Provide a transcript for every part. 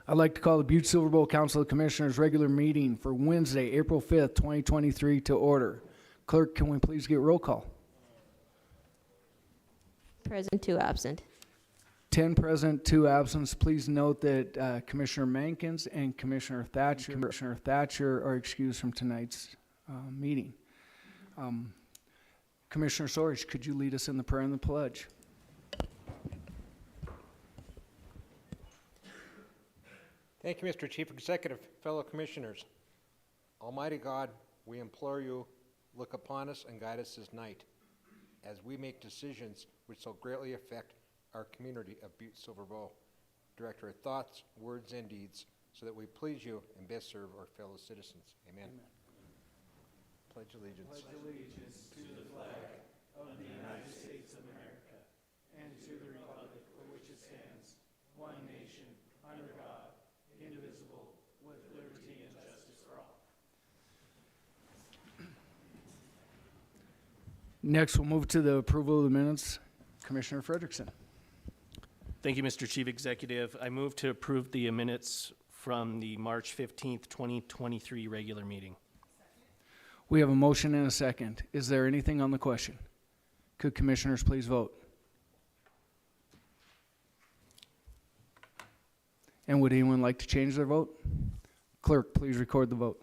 I'd like to call the Butte-Silver Bowl Council of Commissioners regular meeting for Wednesday, April 5th, 2023 to order. Clerk, can we please get roll call? Present, 2 absent. 10 present, 2 absent. Please note that Commissioner Mankins and Commissioner Thatcher are excused from tonight's meeting. Commissioner Sorge, could you lead us in the prayer and the pledge? Thank you, Mr. Chief Executive, fellow commissioners. Almighty God, we implore you, look upon us and guide us this night as we make decisions which so greatly affect our community of Butte-Silver Bowl. Direct our thoughts, words, and deeds so that we please you and best serve our fellow citizens. Amen. Amen. Pledge allegiance. Pledge allegiance to the flag of the United States of America and to the republic for which it stands, one nation, under God, indivisible, with liberty and justice for all. Next, we'll move to the approval of the minutes. Commissioner Frederickson. Thank you, Mr. Chief Executive. I move to approve the minutes from the March 15th, 2023 regular meeting. We have a motion and a second. Is there anything on the question? Could commissioners please vote? And would anyone like to change their vote? Clerk, please record the vote.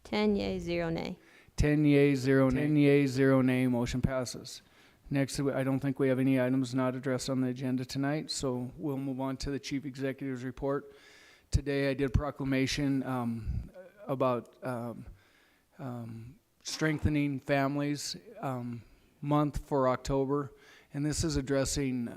10 yea, 0 nay. 10 yeas, 0 nay. 10 yeas, 0 nay. Motion passes. Next, I don't think we have any items not addressed on the agenda tonight, so we'll move on to the Chief Executive's report. Today I did a proclamation about strengthening families month for October, and this is addressing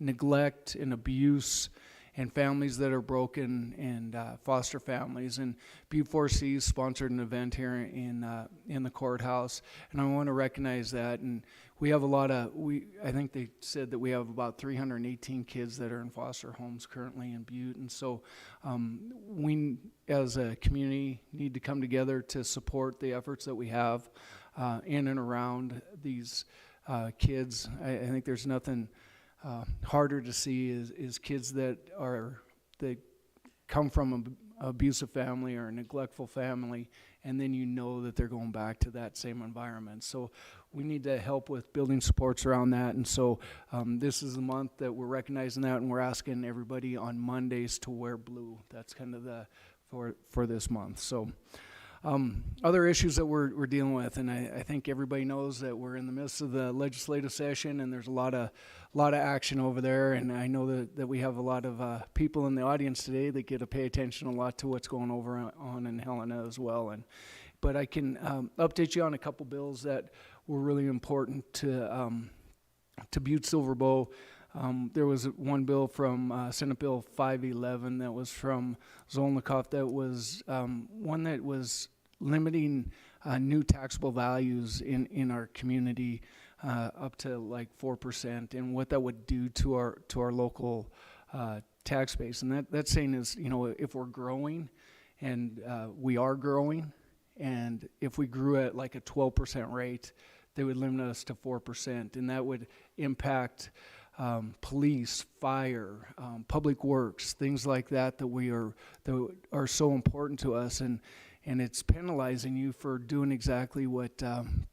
neglect and abuse and families that are broken and foster families. And Butte-4C sponsored an event here in the courthouse, and I want to recognize that. And we have a lot of, I think they said that we have about 318 kids that are in foster homes currently in Butte. And so we as a community need to come together to support the efforts that we have in and around these kids. I think there's nothing harder to see is kids that come from an abusive family or a neglectful family, and then you know that they're going back to that same environment. So we need to help with building supports around that, and so this is the month that we're recognizing that, and we're asking everybody on Mondays to wear blue. That's kind of the for this month. So other issues that we're dealing with, and I think everybody knows that we're in the midst of the legislative session, and there's a lot of action over there, and I know that we have a lot of people in the audience today that get to pay attention a lot to what's going on in Helena as well. But I can update you on a couple bills that were really important to Butte-Silver Bowl. There was one bill from Senate Bill 511 that was from Zolnikoff that was one that was limiting new taxable values in our community up to like 4%, and what that would do to our local tax base. And that saying is, if we're growing, and we are growing, and if we grew at like a 12% rate, they would limit us to 4%, and that would impact police, fire, public works, things like that that are so important to us, and it's penalizing you for doing exactly what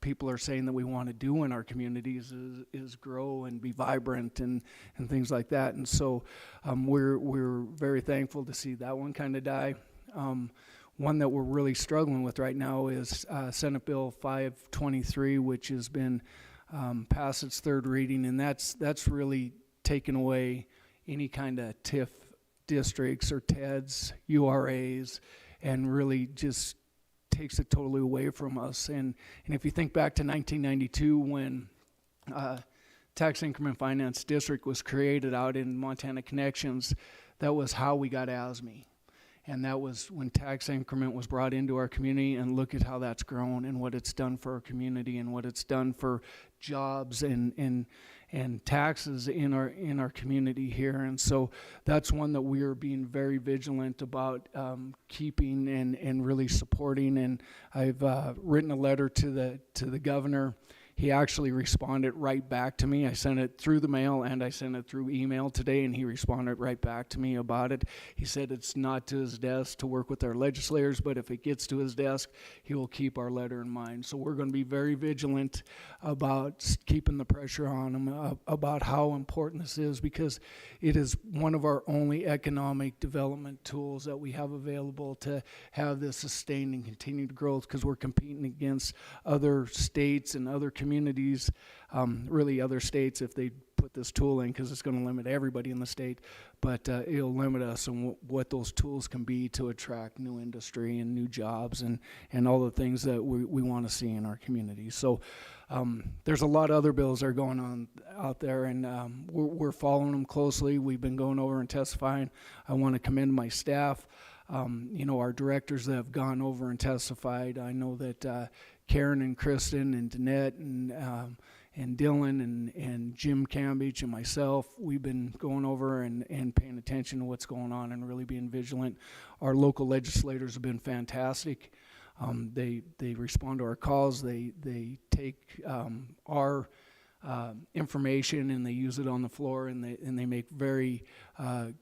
people are saying that we want to do in our communities is grow and be vibrant and things like that. And so we're very thankful to see that one kind of die. One that we're really struggling with right now is Senate Bill 523, which has been past its third reading, and that's really taken away any kind of TIF districts or TEDs, URAs, and really just takes it totally away from us. And if you think back to 1992 when Tax Increment Finance District was created out in Montana Connections, that was how we got ASME. And that was when tax increment was brought into our community, and look at how that's grown and what it's done for our community and what it's done for jobs and taxes in our community here. And so that's one that we are being very vigilant about keeping and really supporting. And I've written a letter to the governor He actually responded right back to me. I sent it through the mail and I sent it through email today, and he responded right back to me about it. He said it's not to his desk to work with our legislators, but if it gets to his desk, he will keep our letter in mind. So we're going to be very vigilant about keeping the pressure on him about how important this is, because it is one of our only economic development tools that we have available to have this sustained and continued growth, because we're competing against other states and other communities, really other states if they put this tool in, because it's going to limit everybody in the state, but it'll limit us on what those tools can be to attract new industry and new jobs and all the things that we want to see in our community. So there's a lot of other bills that are going on out there, and we're following them closely. We've been going over and testifying. I want to commend my staff. Our directors that have gone over and testified. I know that Karen and Kristen and Danette and Dylan and Jim Cambage and myself, we've been going over and paying attention to what's going on and really being vigilant. Our local legislators have been fantastic. They respond to our calls. They take our information and they use it on the floor, and they make very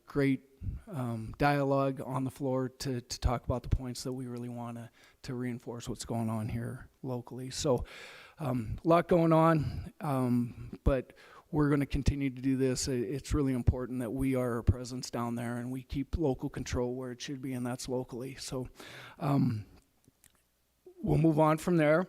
great dialogue on the floor to talk about the points that we really want to reinforce what's going on here locally. So a lot going on, but we're going to continue to do this. It's really important that we are a presence down there and we keep local control where it should be, and that's locally. So we'll move on from there.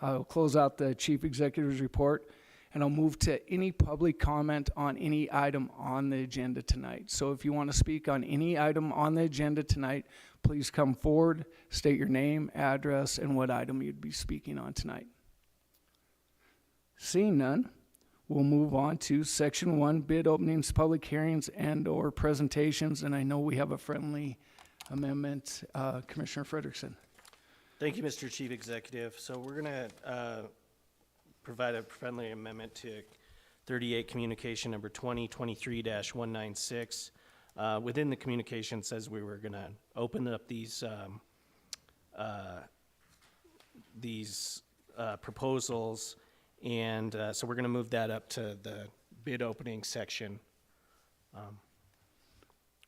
I'll close out the Chief Executive's report, and I'll move to any public comment on any item on the agenda tonight. So if you want to speak on any item on the agenda tonight, please come forward, state your name, address, and what item you'd be speaking on tonight. Seeing none, we'll move on to Section 1, bid openings, public hearings, and/or presentations. And I know we have a friendly amendment. Commissioner Frederickson. Thank you, Mr. Chief Executive. So we're going to provide a friendly amendment to 38 communication number 2023-196. Within the communication says we were going to open up these proposals, and so we're going to move that up to the bid opening section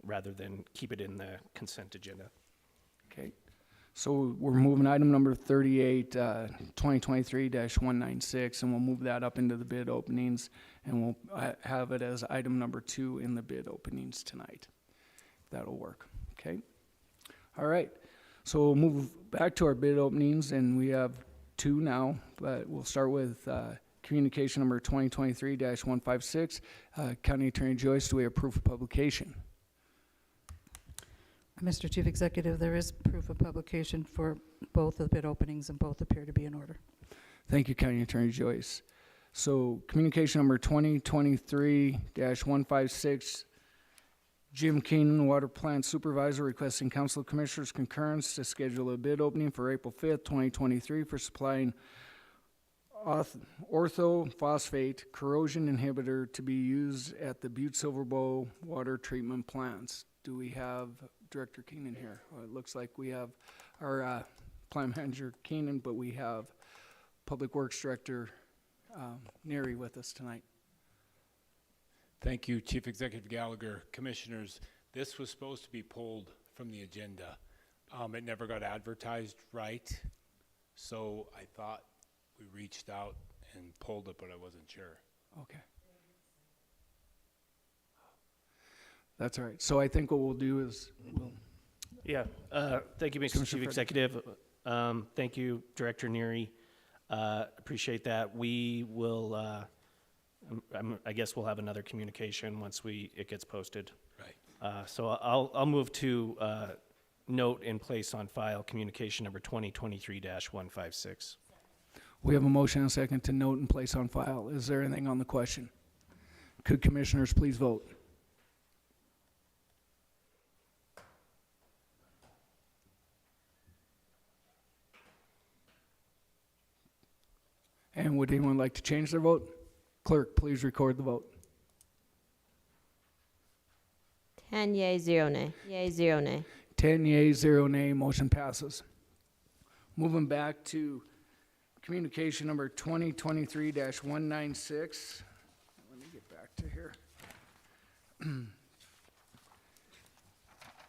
rather than keep it in the consent agenda. Okay. So we're moving item number 38, 2023-196, and we'll move that up into the bid openings, and we'll have it as item number 2 in the bid openings tonight. That'll work. Okay. All right. So we'll move back to our bid openings, and we have 2 now, but we'll start with communication number 2023-156. County Attorney Joyce, do we have proof of publication? Mr. Chief Executive, there is proof of publication for both the bid openings, and both appear to be in order. Thank you, County Attorney Joyce. So communication number 2023-156, Jim Keenan, Water Plant Supervisor, requesting Council of Commissioners concurrence to schedule a bid opening for April 5th, 2023 for supplying orthophosphate corrosion inhibitor to be used at the Butte-Silver water treatment plants. Do we have Director Keenan here? Well, it looks like we have our plant manager Keenan, but we have Public Works Director Neary with us tonight. Thank you, Chief Executive Gallagher. Commissioners, this was supposed to be pulled from the agenda. It never got advertised right, so I thought we reached out and pulled it, but I wasn't sure. Okay. That's all right. So I think what we'll do is Thank you, Mr. Chief Executive. Thank you, Director Neary. Appreciate that. We will, I guess we'll have another communication once it gets posted. Right. So I'll move to note and place on file communication number 2023-156. we have a motion and a second to note and place on file. Is there anything on the question? Could commissioners please vote? And would anyone like to change their vote? Clerk, please record the vote. 10 yea, 0 nay. Yea, 0 nay. 10 yea, 0 nay, motion passes. Moving back to Communication number 2023-196. Let me get back to here.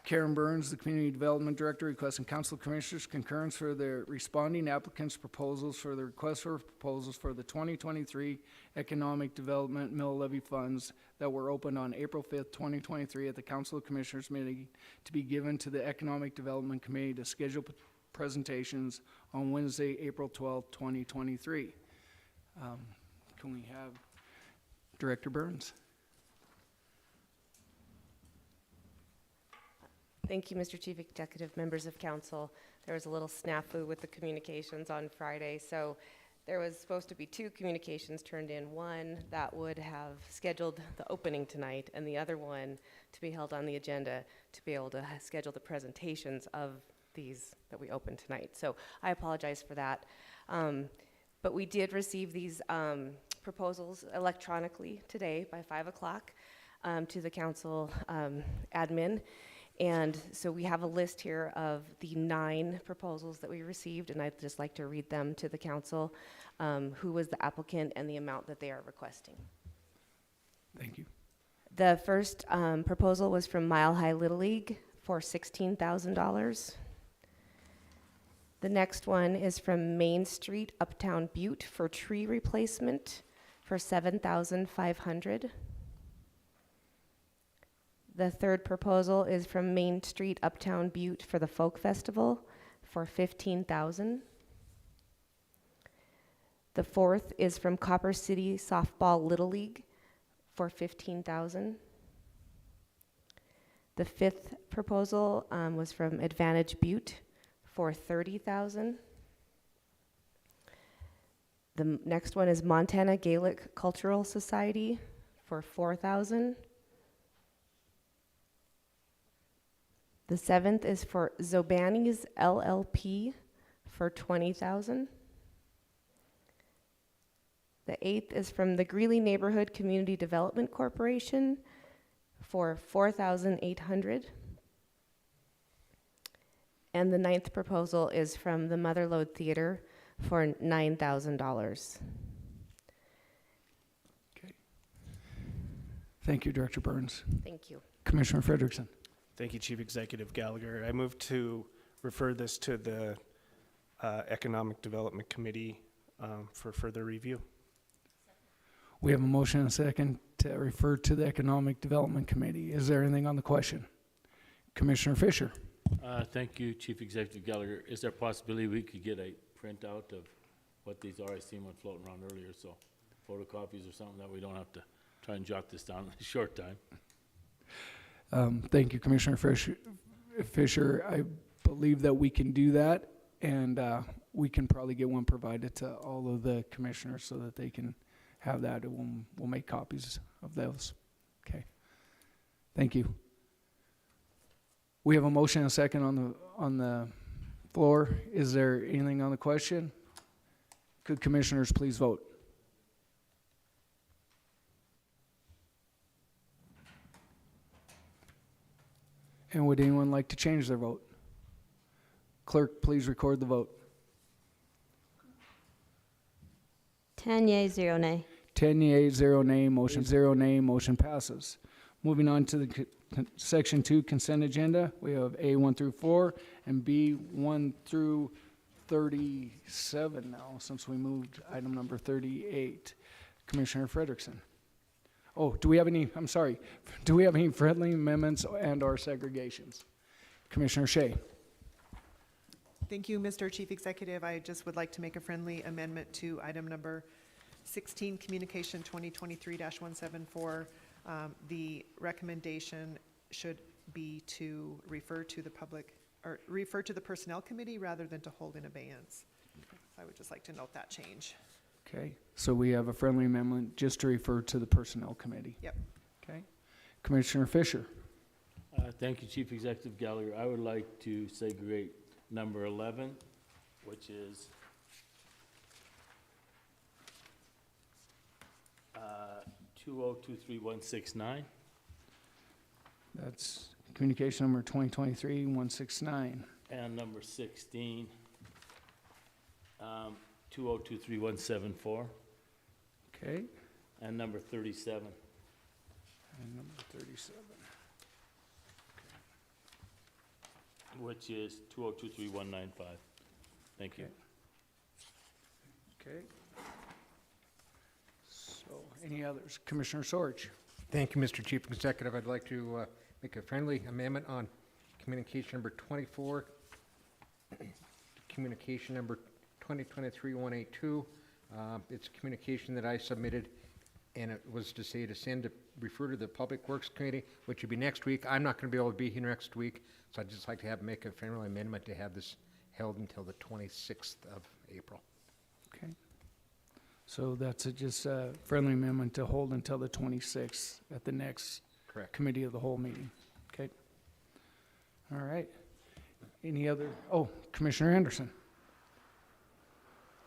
Karen Burns, the Community Development Director, requesting Council Commissioners concurrence for the responding applicants' proposals for the request for proposals for the 2023 Economic Development Mill Levy Funds that were opened on April 5th, 2023 at the Council of Commissioners meeting to be given to the Economic Development Committee to schedule presentations on Wednesday, April 12th, 2023. Can we have Director Burns? Thank you, Mr. Chief Executive, members of council. There was a little snafu with the communications on Friday, so there was supposed to be 2 communications turned in, one that would have scheduled the opening tonight, and the other one to be held on the agenda to be able to schedule the presentations of these that we opened tonight. So I apologize for that. But we did receive these proposals electronically today by 5 o'clock to the council admin. And so we have a list here of the 9 proposals that we received, and I'd just like to read them to the council, who was the applicant and the amount that they are requesting. Thank you. The first proposal was from Mile High Little League for $16,000. The next one is from Main Street, Uptown Butte, for tree replacement for $7,500. The third proposal is from Main Street, Uptown Butte, for the Folk Festival for $15,000. The fourth is from Copper City Softball Little League for $15,000. The fifth proposal was from Advantage Butte for $30,000. The next one is Montana Gaelic Cultural Society for $4,000. The seventh is for Zobani's LLP for $20,000. The eighth is from the Greeley Neighborhood Community Development Corporation for $4,800. And the ninth proposal is from the Motherlode Theater for $9,000. Okay. Thank you, Director Burns. Thank you. Commissioner Frederickson. Thank you, Chief Executive Gallagher. I move to refer this to the Economic Development Committee for further review. We have a motion and a second to refer to the Economic Development Committee. Is there anything on the question? Commissioner Fisher. Thank you, Chief Executive Gallagher. Is there a possibility we could get a printout of what these are? I seen one floating around earlier, so photocopies or something that we don't have to try and jot this down in a short time. Thank you, Commissioner Fisher. I believe that we can do that, and we can probably get one provided to all of the commissioners so that they can have that, and we'll make copies of those. Okay. Thank you. We have a motion and a second on the floor. Is there anything on the question? Could commissioners please vote? And would anyone like to change their vote? Clerk, please record the vote. 10 yea, 0 nay. 10 yea, 0 nay, motion 0 nay, motion passes. Moving on to the Section 2 consent agenda, we have A 1 through 4 and B 1 through 37 now, since we moved item number 38. Commissioner Frederickson. Oh, do we have any friendly amendments and or segregations? Commissioner Shea. Thank you, Mr. Chief Executive. I just would like to make a friendly amendment to item number 16, Communication 2023-174. The recommendation should be to refer to the refer to the Personnel Committee rather than to hold in abeyance. I would just like to note that change. Okay, so we have a friendly amendment just to refer to the Personnel Committee. Yep. Okay. Commissioner Fisher. Thank you, Chief Executive Gallagher. I would like to segregate number 11, which is 2023169. That's communication number 2023-169. And number 16, 2023-174, Okay, and number 37. and number 37. Which is 2023-195. Thank you. Okay. So, any others? Commissioner Sorge? Thank you, Mr. Chief Executive. I'd like to make a friendly amendment on communication number 24, communication number 2023-182. It's a communication that I submitted, and it was to say to refer to the Public Works Committee, which would be next week. I'm not going to be able to be here next week, so I'd just like to make a friendly amendment to have this held until the 26th of April. Okay. So that's just a friendly amendment to hold until the 26th at the next Correct. committee of the whole meeting. Okay. All right. Any other? Oh, Commissioner Anderson.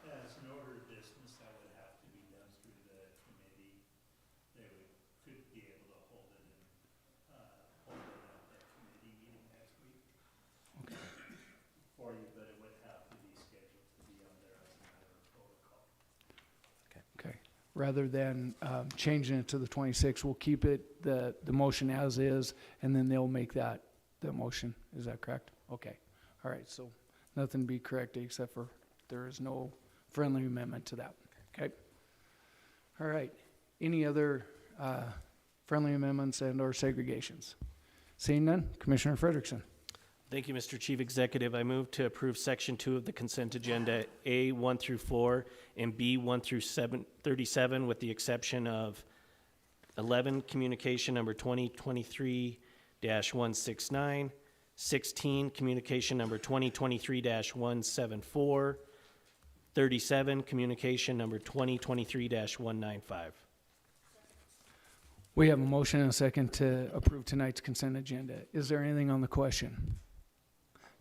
As an order of business, that would have to be done through the committee. Could be able to hold it at that committee meeting next week. For you, but it would have to be scheduled to be on there as a matter of protocol. Okay. Rather than changing it to the 26th, we'll keep it, the motion as is, and then they'll make that the motion. Is that correct? Okay. All right. So nothing to be corrected except for there is no friendly amendment to that. Okay. All right. Any other friendly amendments and or segregations? Seeing none, Commissioner Frederickson. Thank you, Mr. Chief Executive. I move to approve Section 2 of the consent agenda, A 1 through 4, and B 1 through 37, with the exception of 11, communication number 2023-169, 16, communication number 2023-174, 37, communication number 2023-195. We have a motion and a second to approve tonight's consent agenda. Is there anything on the question?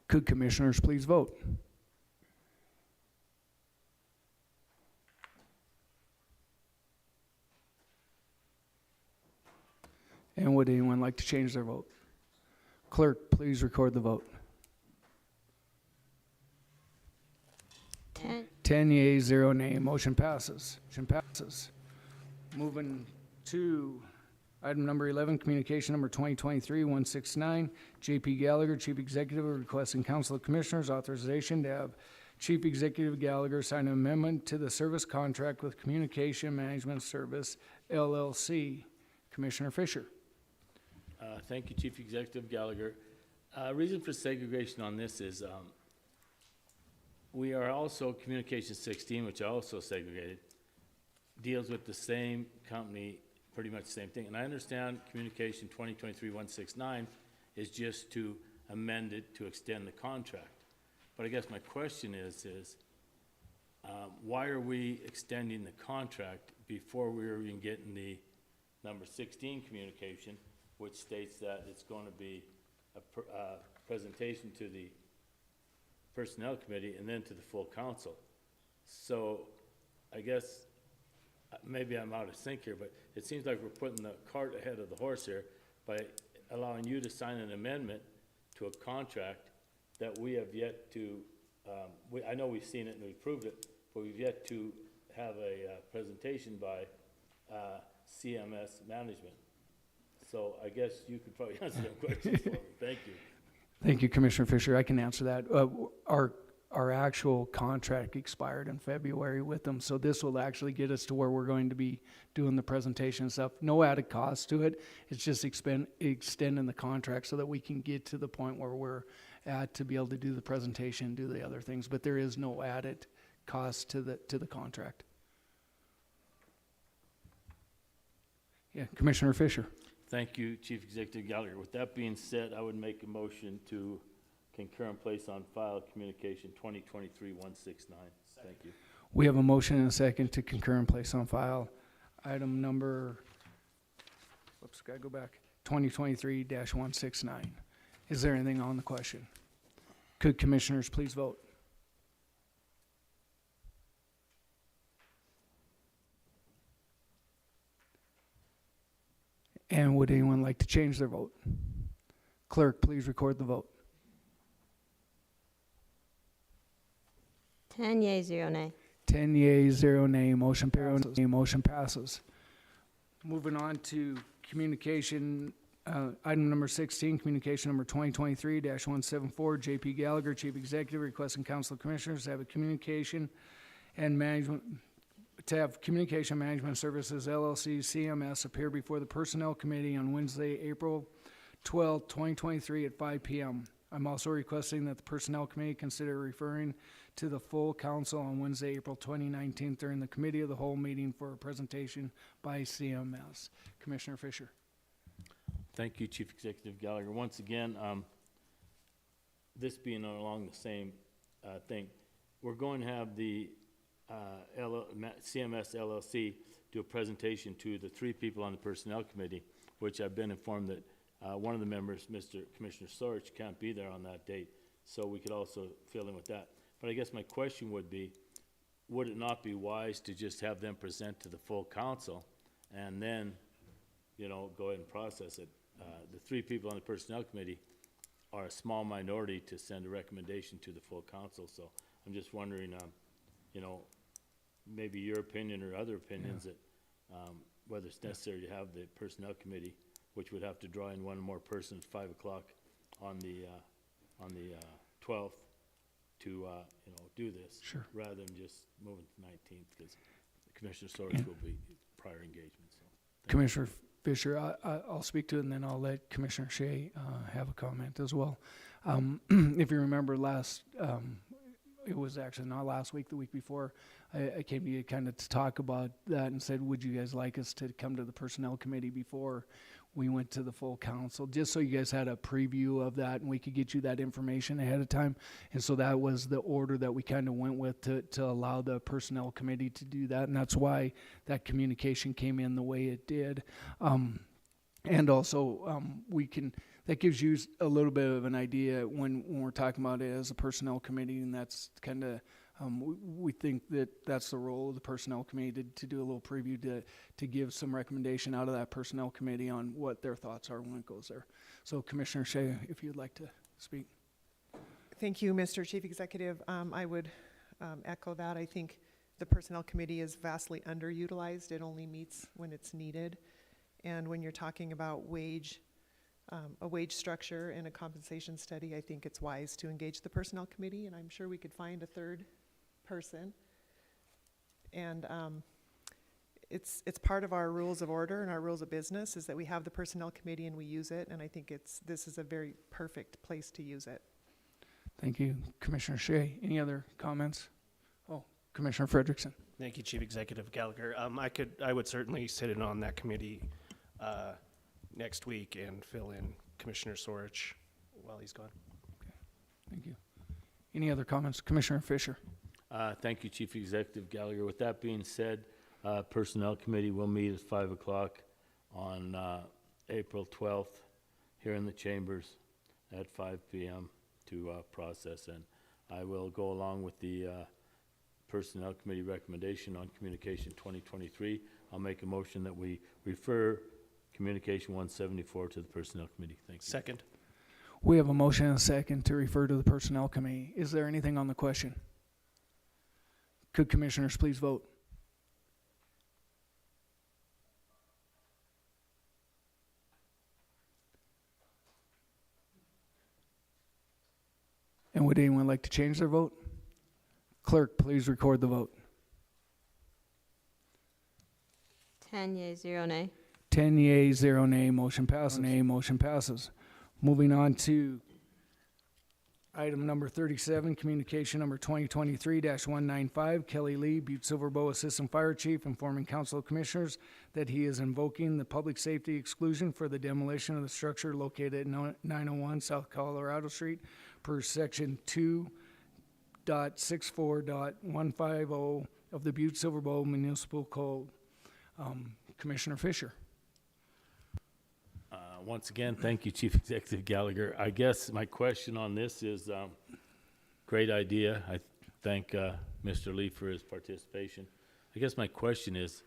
Could commissioners please vote? And would anyone like to change their vote? Clerk, please record the vote. 10 yeas, 0 nay. Motion passes. Motion passes. Moving to item number 11, communication number 2023-169. J.P. Gallagher, Chief Executive, requesting Council of Commissioners authorization to have Chief Executive Gallagher sign an amendment to the service contract with Communication Management Service, LLC. Commissioner Fisher. Thank you, Chief Executive Gallagher. Reason for segregation on this is we are also, Communication 16, which I also segregated, deals with the same company, pretty much the same thing. And I understand Communication 2023-169 is just to amend it to extend the contract. But I guess my question is why are we extending the contract before we are even getting the number 16 communication, which states that it's going to be a presentation to the Personnel Committee and then to the full council? So I guess maybe I'm out of sync here, but it seems like we're putting the cart ahead of the horse here by allowing you to sign an amendment to a contract that we have yet to, I know we've seen it and we've approved it, but we've yet to have a presentation by CMS Management. So I guess you could probably answer that question for me. Thank you. Thank you, Commissioner Fisher. I can answer that. Our actual contract expired in February with them, so this will actually get us to where we're going to be doing the presentation and stuff. No added cost to it. It's just extending the contract so that we can get to the point where we're at to be able to do the presentation and do the other things. But there is no added cost to the contract. Yeah, Commissioner Fisher. Thank you, Chief Executive Gallagher. With that being said, I would make a motion to concur and place on file Communication 2023-169. Thank you. We have a motion and a second to concur and place on file item number, whoops, gotta go back, 2023-169. Is there anything on the question? Could commissioners please vote? And would anyone like to change their vote? Clerk, please record the vote. 10 yeas, 0 nay. 10 yeas, 0 nay, motion passes. Moving on to communication, item number 16, communication number 2023-174, JP Gallagher, Chief Executive, requesting Council of Commissioners to have Communication Management Services LLC, CMS, appear before the Personnel Committee on Wednesday, April 12, 2023 at 5 p.m. I'm also requesting that the Personnel Committee consider referring to the full council on Wednesday, April 2019 during the Committee of the Whole meeting for a presentation by CMS. Commissioner Fisher. Thank you, Chief Executive Gallagher. Once again, this being along the same thing, we're going to have the CMS LLC do a presentation to the 3 people on the Personnel Committee, which I've been informed that one of the members, Mr. Commissioner Sorich, can't be there on that date, so we could also fill in with that. But I guess my question would be, would it not be wise to just have them present to the full council and then, you know, go ahead and process it? The 3 people on the Personnel Committee are a small minority to send a recommendation to the full council, so I'm just wondering, you know, maybe your opinion or other opinions that whether it's necessary to have the Personnel Committee, which would have to draw in one more person at 5 o'clock on the 12th to you know, do this. Sure. Rather than just moving to 19th, because Commissioner Sorich will be prior engagement. So Commissioner Fisher, I'll speak to it, and then I'll let Commissioner Shea have a comment as well. If you remember it was actually not last week, the week before, I came to you kind of to talk about that and said, would you guys like us to come to the Personnel Committee before we went to the full council, just so you guys had a preview of that and we could get you that information ahead of time. And so that was the order that we kind of went with to allow the Personnel Committee to do that. And that's why that communication came in the way it did. And also that gives you a little bit of an idea when we're talking about it as a Personnel Committee, and that's kind of, we think that that's the role of the Personnel Committee to do a little preview to give some recommendation out of that Personnel Committee on what their thoughts are when it goes there. So Commissioner Shea, if you'd like to speak. Thank you, Mr. Chief Executive. I would echo that. I think the Personnel Committee is vastly underutilized. It only meets when it's needed. And when you're talking about a wage structure and a compensation study, I think it's wise to engage the Personnel Committee, and I'm sure we could find a third person. And it's part of our rules of order and our rules of business is that we have the Personnel Committee and we use it, and I think this is a very perfect place to use it. Thank you, Commissioner Shea. Any other comments? Oh, Commissioner Frederickson. Thank you, Chief Executive Gallagher. I would certainly sit in on that committee next week and fill in Commissioner Sorich while he's gone. Okay, thank you. Any other comments? Commissioner Fisher. Thank you, Chief Executive Gallagher. With that being said, Personnel Committee will meet at 5 o'clock on April 12th here in the chambers at 5 p.m. to process, and I will go along with the Personnel Committee recommendation on Communication 2023. I'll make a motion that we refer Communication 174 to the Personnel Committee. Thank you. Second. We have a motion and a second to refer to the Personnel Committee. Is there anything on the question? Could commissioners please vote? And would anyone like to change their vote? Clerk, please record the vote. 10 yeas, 0 nay. 10 yeas, 0 nay, motion passes. Moving on to item number 37, communication number 2023-195, Kelly Lee, Butte-Silver Assistant Fire Chief, informing Council of Commissioners that he is invoking the public safety exclusion for the demolition of the structure located at 901 South Colorado Street per section 2.64.150 of the Butte-Silver Municipal Code. Commissioner Fisher. Once again, thank you, Chief Executive Gallagher. I guess my question on this is, great idea. I thank Mr. Lee for his participation. I guess my question is,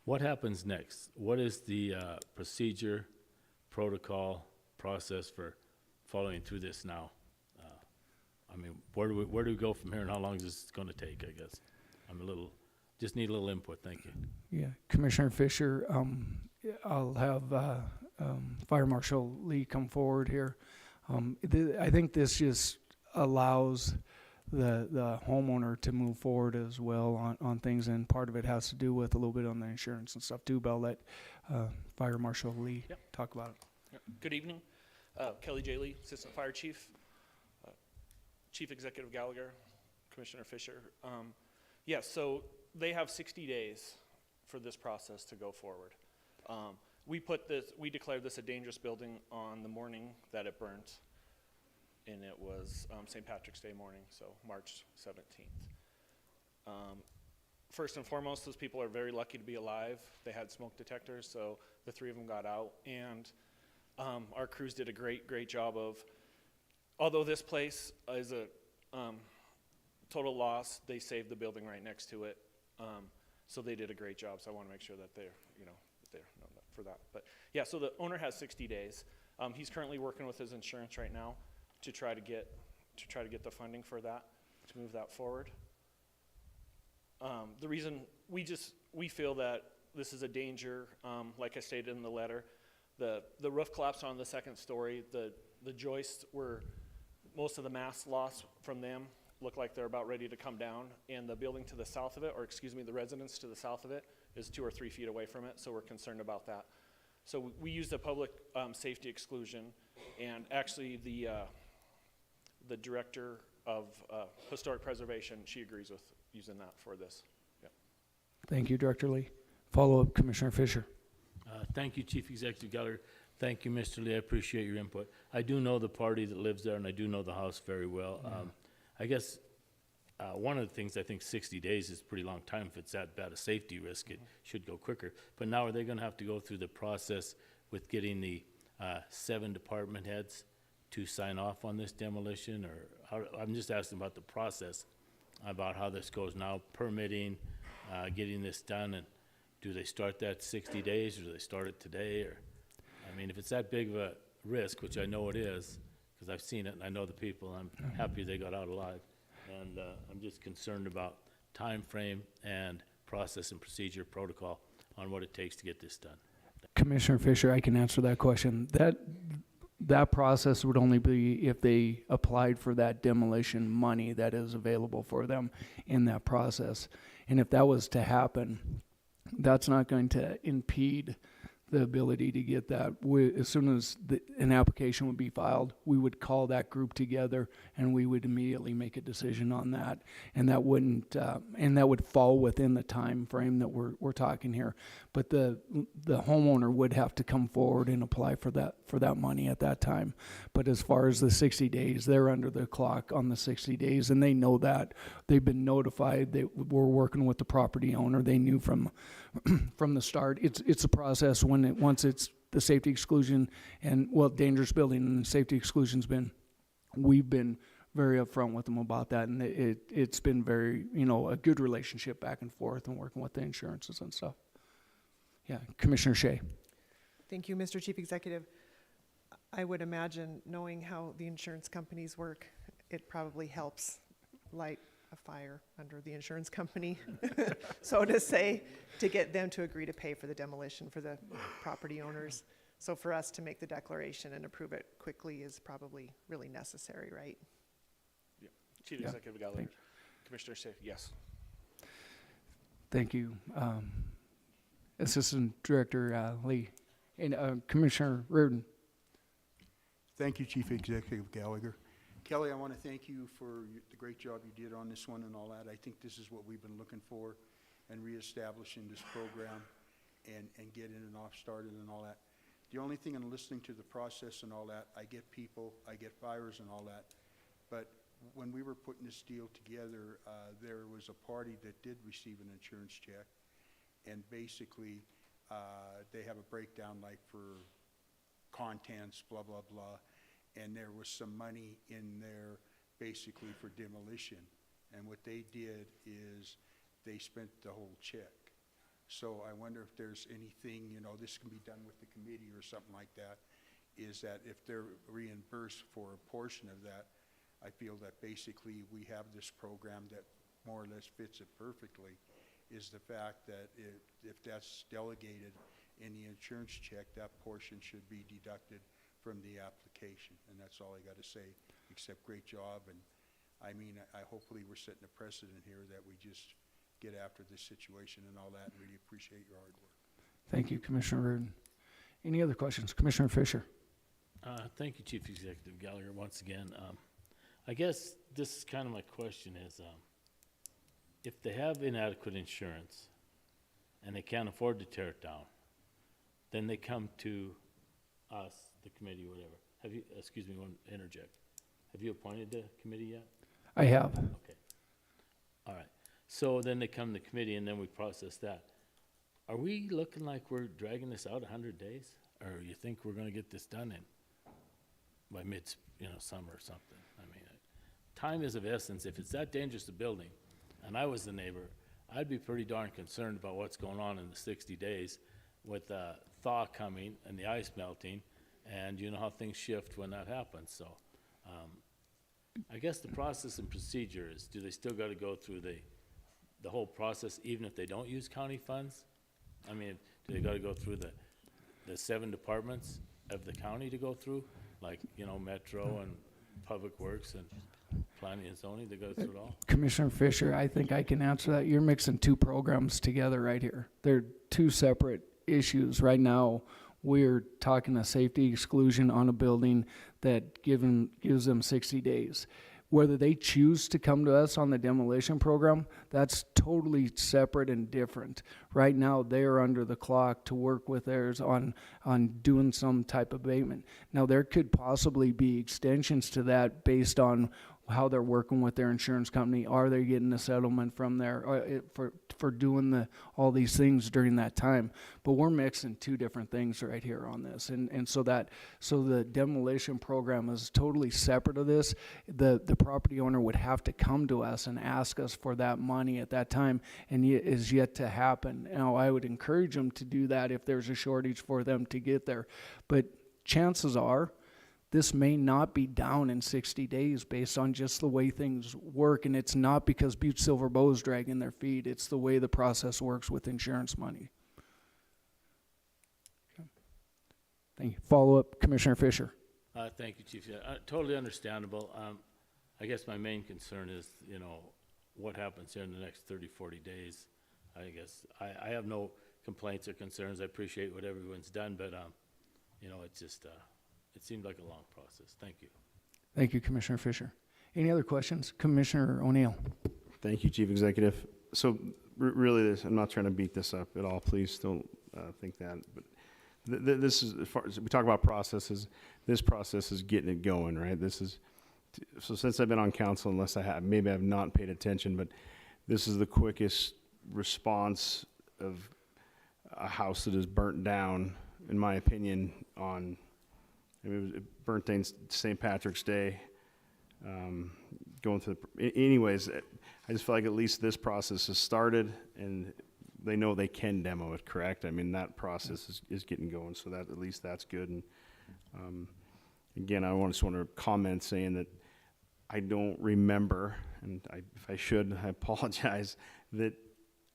what happens next? What is the procedure, protocol, process for following through this now? I mean, where do we go from here, and how long is this going to take, I guess? I'm a little, just need a little input, thank you. Yeah, Commissioner Fisher, I'll have Fire Marshal Lee come forward here. I think this just allows the homeowner to move forward as well on things, and part of it has to do with a little bit on the insurance and stuff too. But I'll let Fire Marshal Lee Yep. talk about it. Good evening. Kelly J. Lee, Assistant Fire Chief. Chief Executive Gallagher, Commissioner Fisher. Yeah, so they have 60 days for this process to go forward. We declared this a dangerous building on the morning that it burnt, and it was St. Patrick's Day morning, so March 17th. First and foremost, those people are very lucky to be alive. They had smoke detectors, so the 3 of them got out, and our crews did a great job of, although this place is a total loss, they saved the building right next to it. So they did a great job, so I want to make sure that they're known for that. But yeah, so the owner has 60 days. He's currently working with his insurance right now to try to get the funding for that, to move that forward. The reason we feel that this is a danger, like I stated in the letter, the roof collapsed on the 2nd story. The joists were, most of the mass loss from them look like they're about ready to come down, and the building to the south of it, or excuse me, the residence to the south of it is 2 or 3 feet away from it, so we're concerned about that. So we used a public safety exclusion, and actually the director of historic preservation, she agrees with using that for this. Yeah. Thank you, Director Lee. Follow-up, Commissioner Fisher. Thank you, Chief Executive Gallagher. Thank you, Mr. Lee. I appreciate your input. I do know the party that lives there, and I do know the house very well. I guess one of the things, I think 60 days is a pretty long time. If it's that bad a safety risk, it should go quicker. But now are they going to have to go through the process with getting the 7 department heads to sign off on this demolition? Or I'm just asking about the process, about how this goes now, permitting, getting this done, and do they start that 60 days, or do they start it today? Or, I mean, if it's that big of a risk, which I know it is, because I've seen it and I know the people, I'm happy they got out alive. And I'm just concerned about time frame and process and procedure protocol on what it takes to get this done. Commissioner Fisher, I can answer that question. That process would only be if they applied for that demolition money that is available for them in that process. And if that was to happen, that's not going to impede the ability to get that. As soon as an application would be filed, we would call that group together and we would immediately make a decision on that. And that wouldn't, and that would fall within the time frame that we're talking here. But the homeowner would have to come forward and apply for that money at that time. But as far as the 60 days, they're under the clock on the 60 days, and they know that. They've been notified that we're working with the property owner. They knew from the start. It's a process once it's the safety exclusion and, well, dangerous building and safety exclusion's been, we've been very upfront with them about that, and it's been very, a good relationship back and forth and working with the insurances and stuff. Yeah, Commissioner Shea. Thank you, Mr. Chief Executive. I would imagine, knowing how the insurance companies work, it probably helps light a fire under the insurance company, so to say, to get them to agree to pay for the demolition for the property owners. So for us to make the declaration and approve it quickly is probably really necessary, right? Yeah. Chief Executive Gallagher. Commissioner Shea, yes. Thank you, Assistant Director Lee. And Commissioner Reardon. Thank you, Chief Executive Gallagher. Kelly, I want to thank you for the great job you did on this one and all that. I think this is what we've been looking for, and reestablishing this program and getting it off started and all that. The only thing in listening to the process and all that, I get people, I get fires and all that, but when we were putting this deal together, there was a party that did receive an insurance check, and basically they have a breakdown like for contents, blah, blah, blah, and there was some money in there basically for demolition. And what they did is they spent the whole check. So I wonder if there's anything, this can be done with the committee or something like that, is that if they're reimbursed for a portion of that, I feel that basically we have this program that more or less fits it perfectly, is the fact that if that's delegated in the insurance check, that portion should be deducted from the application. And that's all I got to say, except great job. And I mean, I hopefully we're setting a precedent here that we just get after this situation and all that, and really appreciate your hard work. Thank you, Commissioner Reardon. Any other questions? Commissioner Fisher? Thank you, Chief Executive Gallagher, once again. I guess this is kind of my question is, if they have inadequate insurance and they can't afford to tear it down, then they come to us, the committee, whatever. Have you, excuse me, one interject. Have you appointed the committee yet? I have. Okay. All right. So then they come to the committee and then we process that. Are we looking like we're dragging this out 100 days? Or you think we're gonna get this done in by summer or something? I mean, time is of essence. If it's that dangerous a building, and I was the neighbor, I'd be pretty darn concerned about what's going on in the 60 days with thaw coming and the ice melting, and you know how things shift when that happens. So I guess the process and procedure is, do they still got to go through the whole process even if they don't use county funds? I mean, do they got to go through the 7 departments of the county to go through, like, Metro and Public Works and Planning and Zoning? They go through it all? Commissioner Fisher, I think I can answer that. You're mixing two programs together right here. They're two separate issues. Right now, we're talking a safety exclusion on a building that gives them 60 days. Whether they choose to come to us on the demolition program, that's totally separate and different. Right now, they are under the clock to work with theirs on doing some type of abatement. Now, there could possibly be extensions to that based on how they're working with their insurance company. Are they getting a settlement from there for doing all these things during that time? But we're mixing two different things right here on this, and so the demolition program is totally separate of this. The property owner would have to come to us and ask us for that money at that time, and it is yet to happen. Now, I would encourage them to do that if there's a shortage for them to get there, but chances are this may not be down in 60 days based on just the way things work, and it's not because Butte-Silver Bow is dragging their feet. It's the way the process works with insurance money. Okay. Thank you. Follow-up, Commissioner Fisher. Thank you, Chief. Yeah, totally understandable. I guess my main concern is, what happens here in the next 30, 40 days. I guess I have no complaints or concerns. I appreciate what everyone's done, but, it's just, it seemed like a long process. Thank you. Thank you, Commissioner Fisher. Any other questions? Commissioner O'Neill. Thank you, Chief Executive. So really, I'm not trying to beat this up at all. Please don't think that. But this is, as far as we talk about processes, this process is getting it going, right? So since I've been on council, unless maybe I've not paid attention, but this is the quickest response of a house that is burnt down, in my opinion, on, it was burnt down St. Patrick's Day, going through anyways, I just feel like at least this process has started and they know they can demo it, correct? I mean, that process is getting going, so that at least that's good. And again, I just want to comment saying that I don't remember, and if I should, I apologize, that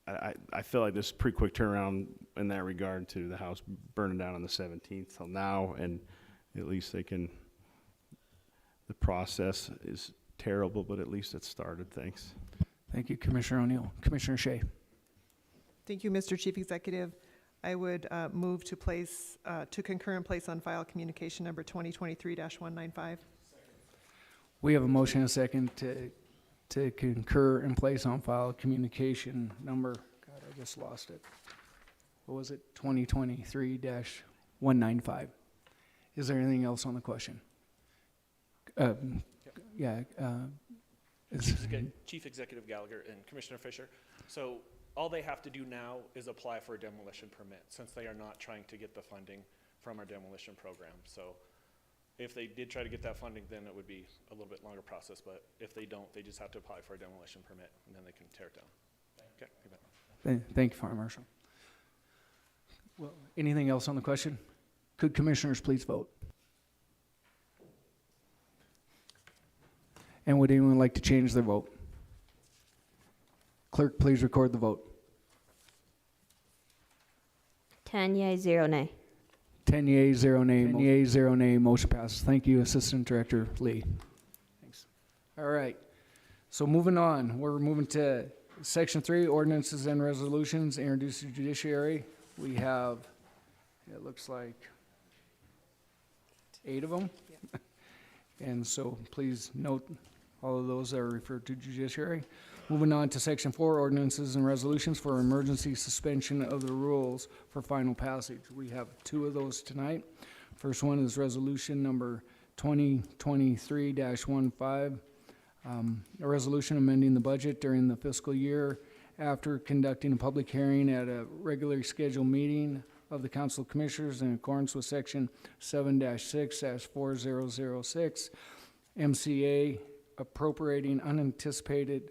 I feel like this is a pretty quick turnaround in that regard to the house burning down on the 17th till now, and at least the process is terrible, but at least it started. Thanks. Thank you, Commissioner O'Neill. Commissioner Shea. Thank you, Mr. Chief Executive. I would move to concur and place on file communication number 2023-195. We have a motion and a second to concur and place on file communication number, God, I just lost it. What was it? 2023-195. Is there anything else on the question? Chief Executive Gallagher and Commissioner Fisher. So all they have to do now is apply for a demolition permit, since they are not trying to get the funding from our demolition program. So if they did try to get that funding, then it would be a little bit longer process, but if they don't, they just have to apply for a demolition permit, and then they can tear it down. Okay, you bet. Thank you, Fire Marshal. Well, anything else on the question? Could commissioners please vote? And would anyone like to change their vote? Clerk, please record the vote. 10 yea, 0 nay. 10 yeas, 0 nay. 10 yeas, 0 nay. Motion passes. Thank you, Assistant Director Lee. Thanks. All right. So moving on, we're moving to Section 3, Ordinances and Resolutions introduced to Judiciary. We have, it looks like 8 of them. And so please note all of those that are referred to Judiciary. Moving on to Section 4, Ordinances and Resolutions for Emergency Suspension of the Rules for Final Passage. We have 2 of those tonight. First one is Resolution Number 2023-15, a resolution amending the budget during the fiscal year after conducting a public hearing at a regularly scheduled meeting of the Council of Commissioners in accordance with Section 7-6-4006, MCA, appropriating unanticipated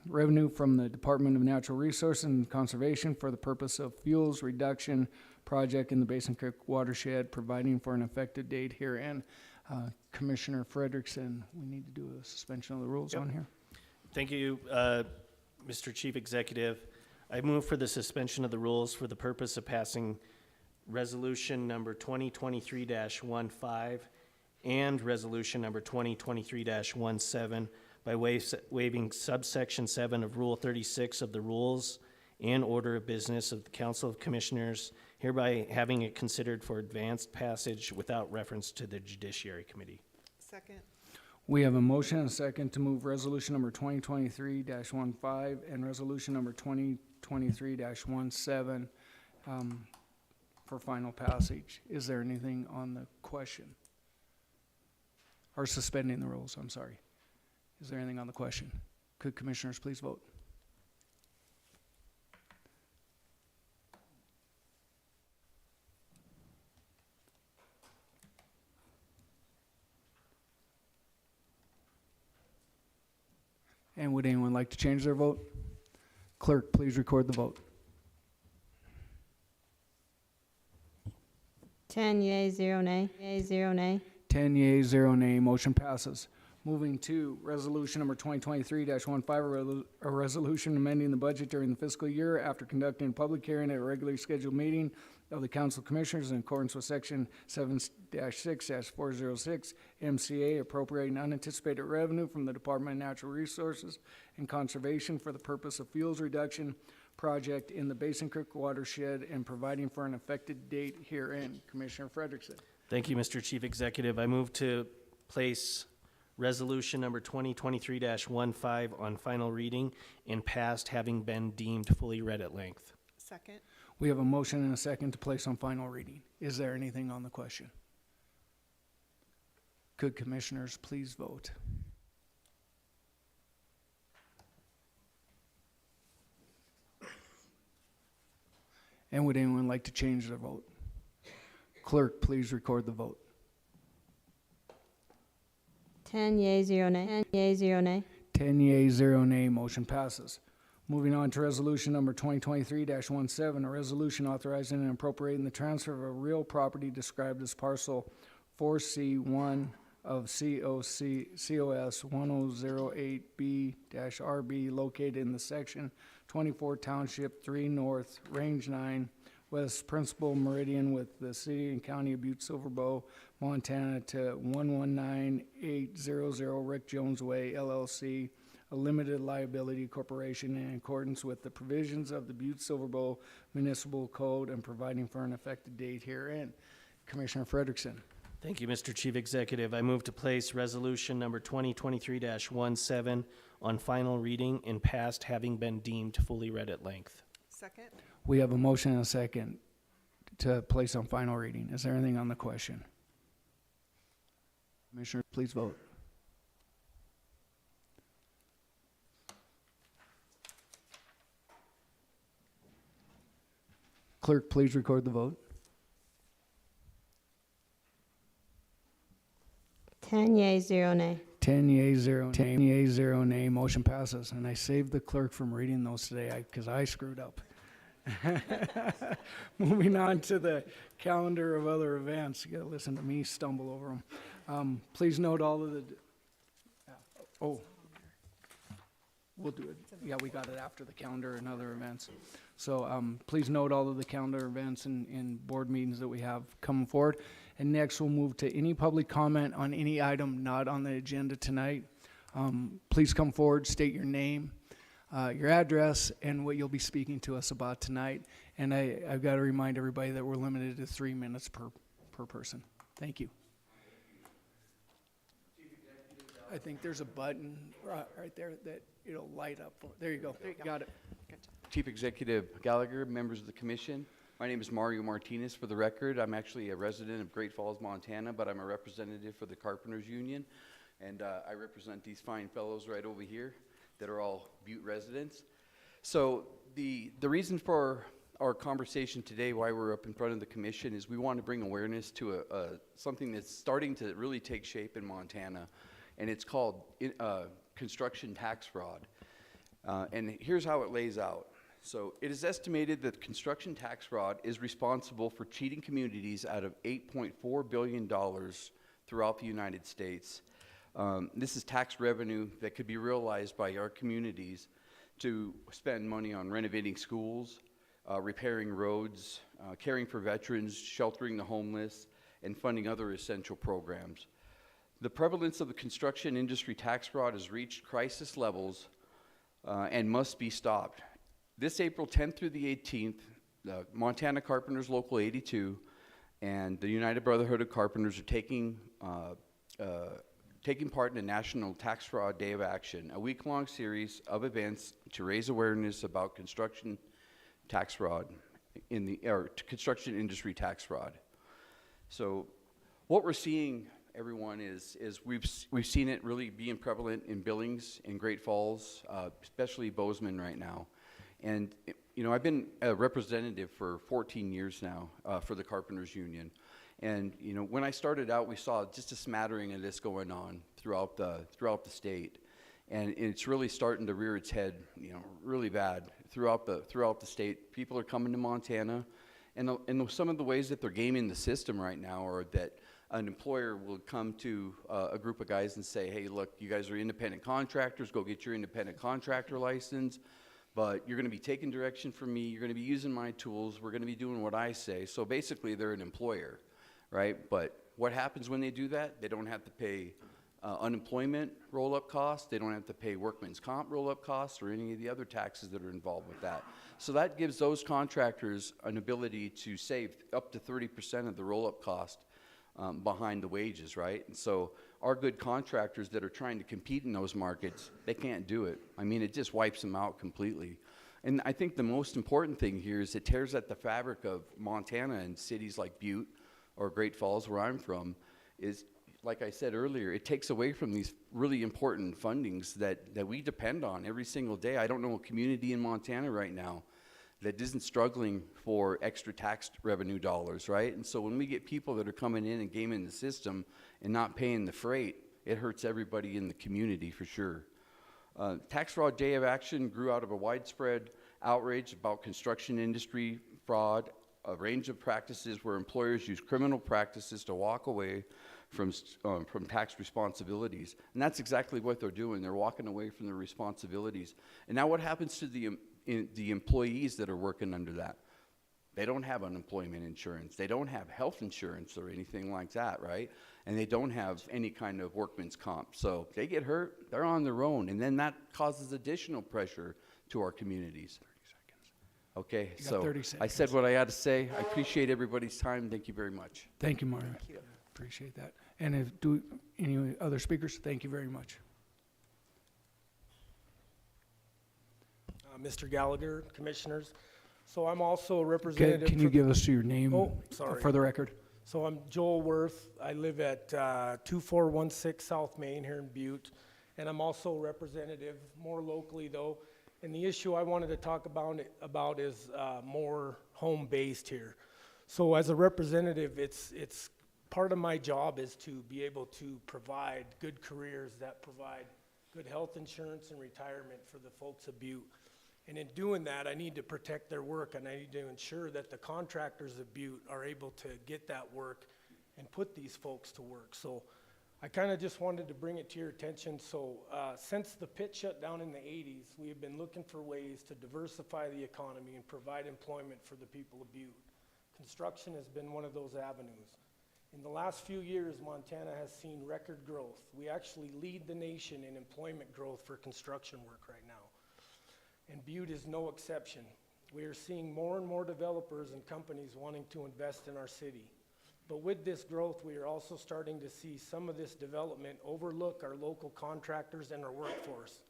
revenue from the Department of Natural Resources and Conservation for the purpose of fuels reduction project in the Basin Creek watershed, providing for an effective date herein. Commissioner Frederickson, we need to do a suspension of the rules on here. Thank you, Mr. Chief Executive. I move for the suspension of the rules for the purpose of passing Resolution Number 2023-15 and Resolution Number 2023-17 by waiving subsection 7 of Rule 36 of the Rules and Order of Business of the Council of Commissioners, hereby having it considered for advanced passage without reference to the Judiciary Committee. Second. We have a motion and a second to move Resolution Number 2023-15 and Resolution Number 2023-17 for final passage. Is there anything on the question? Or suspending the rules, I'm sorry. Is there anything on the question? Could commissioners please vote? And would anyone like to change their vote? Clerk, please record the vote. 10 yea, 0 nay. Yea, 0 nay. 10 yeas, 0 nay. Motion passes. Moving to Resolution Number 2023-15, a resolution amending the budget during the fiscal year after conducting a public hearing at a regularly scheduled meeting of the Council of Commissioners in accordance with Section 7-6-406 MCA, appropriating unanticipated revenue from the Department of Natural Resources and Conservation for the purpose of fuels reduction project in the Basin Creek watershed and providing for an effective date herein. Commissioner Frederickson. Thank you, Mr. Chief Executive. I move to place Resolution Number 2023-15 on final reading and passed, having been deemed fully read at length. Second. We have a motion and a second to place on final reading. Is there anything on the question? Could commissioners please vote? And would anyone like to change their vote? Clerk, please record the vote. 10 yea, 0 nay. 10 yea, 0 nay. 10 yeas, 0 nay. Motion passes. Moving on to Resolution Number 2023-17, a resolution authorizing and appropriating the transfer of a real property described as Parcel 4C1 of COS 1008B-RB located in the Section 24 Township 3 North, Range 9, West Principal Meridian with the City and County of Butte-Silver, Montana to 119800 Rick Jones Way, LLC, a limited liability corporation in accordance with the provisions of the Butte-Silver Municipal Code and providing for an effective date herein. Commissioner Frederickson. Thank you, Mr. Chief Executive. I move to place Resolution Number 2023-17 on final reading and passed, having been deemed fully read at length. Second. We have a motion and a second to place on final reading. Is there anything on the question? Commissioner, please vote. Clerk, please record the vote. 10 yea, 0 nay. 10 yeas, 0 nay. 10 yeas, 0 nay. Motion passes. And I saved the clerk from reading those today because I screwed up. Moving on to the calendar of other events. You gotta listen to me stumble over them. Please note all of the, We'll do it. Yeah, we got it after the calendar and other events. So please note all of the calendar events and board meetings that we have coming forward. And next, we'll move to any public comment on any item not on the agenda tonight. Please come forward, state your name, your address, and what you'll be speaking to us about tonight. And I've got to remind everybody that we're limited to 3 minutes per person. Thank you. I think there's a button right there that it'll light up. There you go. Got it. Chief Executive Gallagher, members of the commission. My name is Mario Martinez. For the record, I'm actually a resident of Great Falls, Montana, but I'm a representative for the Carpenters Union. And I represent these fine fellows right over here that are all Butte residents. So the reason for our conversation today, why we're up in front of the commission, is we want to bring awareness to something that's starting to really take shape in Montana. And it's called construction tax fraud. And here's how it lays out. So it is estimated that construction tax fraud is responsible for cheating communities out of $8.4 billion throughout the United States. This is tax revenue that could be realized by our communities to spend money on renovating schools, repairing roads, caring for veterans, sheltering the homeless, and funding other essential programs. The prevalence of the construction industry tax fraud has reached crisis levels and must be stopped. This April 10th through the 18th, the Montana Carpenters Local 82 and the United Brotherhood of Carpenters are taking part in a National Tax Fraud Day of Action, a week-long series of events to raise awareness about construction tax fraud construction industry tax fraud. So what we're seeing, everyone, is we've seen it really being prevalent in Billings, in Great Falls, especially Bozeman right now. And you know, I've been a representative for 14 years now for the Carpenters Union. And you know, when I started out, we saw just a smattering of this going on throughout the state, and it's really starting to rear its head, you know, really bad throughout the state. People are coming to Montana, and some of the ways that they're gaming the system right now are that an employer will come to a group of guys and say, hey, look, you guys are independent contractors, go get your independent contractor license, but you're going to be taking direction from me, you're going to be using my tools, we're going to be doing what I say. So basically they're an employer, right? But what happens when they do that? They don't have to pay unemployment roll-up costs, they don't have to pay workman's comp roll-up costs or any of the other taxes that are involved with that. So that gives those contractors an ability to save up to 30% of the roll-up cost behind the wages, right? And so our good contractors that are trying to compete in those markets, they can't do it. I mean, it just wipes them out completely. And I think the most important thing here is it tears at the fabric of Montana and cities like Butte or Great Falls, where I'm from, is, like I said earlier, it takes away from these really important fundings that we depend on every single day. I don't know a community in Montana right now that isn't struggling for extra tax revenue dollars, right? And so when we get people that are coming in and gaming the system and not paying the freight, it hurts everybody in the community for sure. Tax Fraud Day of Action grew out of a widespread outrage about construction industry fraud, a range of practices where employers use criminal practices to walk away from tax responsibilities. And that's exactly what they're doing. They're walking away from their responsibilities. And now what happens to the employees that are working under that? They don't have unemployment insurance. They don't have health insurance or anything like that, right? And they don't have any kind of workman's comp. So if they get hurt, they're on their own. And then that causes additional pressure to our communities. 30 seconds. Okay, You got so 30 I seconds. said what I had to say. I appreciate everybody's time. Thank you very much. Thank you, Mario. Appreciate that. And if any other speakers, thank you very much. Mr. Gallagher, Commissioners. So I'm also a Okay, representative. can you give us your name sorry. for the record? So I'm Joel Worth. I live at 2416 South Main here in Butte. And I'm also a representative, more locally though. And the issue I wanted to talk about is more home-based here. So as a representative, it's part of my job is to be able to provide good careers that provide good health insurance and retirement for the folks of Butte. And in doing that, I need to protect their work, and I need to ensure that the contractors of Butte are able to get that work and put these folks to work. So I kind of just wanted to bring it to your attention. So since the pit shut down in the 80s, we have been looking for ways to diversify the economy and provide employment for the people of Butte. Construction has been one of those avenues. In the last few years, Montana has seen record growth. We actually lead the nation in employment growth for construction work right now. And Butte is no exception. We are seeing more and more developers and companies wanting to invest in our city. But with this growth, we are also starting to see some of this development overlook our local contractors and our workforce.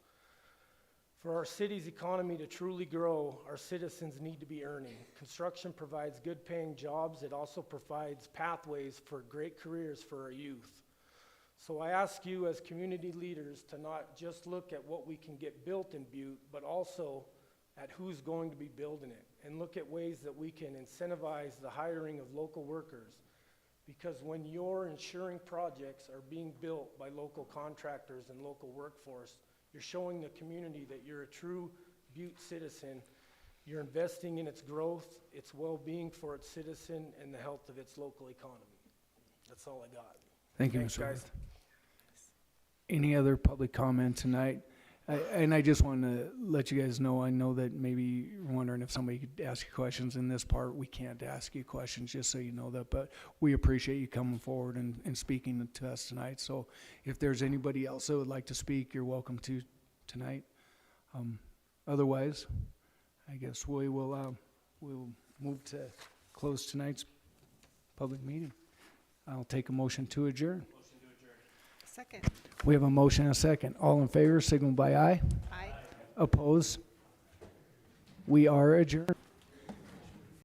For our city's economy to truly grow, our citizens need to be earning. Construction provides good paying jobs. It also provides pathways for great careers for our youth. So I ask you as community leaders to not just look at what we can get built in Butte, but also at who's going to be building it, and look at ways that we can incentivize the hiring of local workers. Because when you're ensuring projects are being built by local contractors and local workforce, you're showing the community that you're a true Butte citizen. You're investing in its growth, its well-being for its citizen, and the health of its local economy. That's all I got. Thank you, Thanks, Mr. guys. Worth. Any other public comment tonight? And I just want to let you guys know, I know that maybe you're wondering if somebody could ask you questions in this part. We can't ask you questions, just so you know that, but we appreciate you coming forward and speaking to us tonight. So if there's anybody else that would like to speak, you're welcome to tonight. Otherwise, I guess we'll move to close tonight's public meeting. I'll take a motion to adjourn. Second. We have a motion and a second. All in favor, signal by aye. Aye. Oppose? We are adjourned.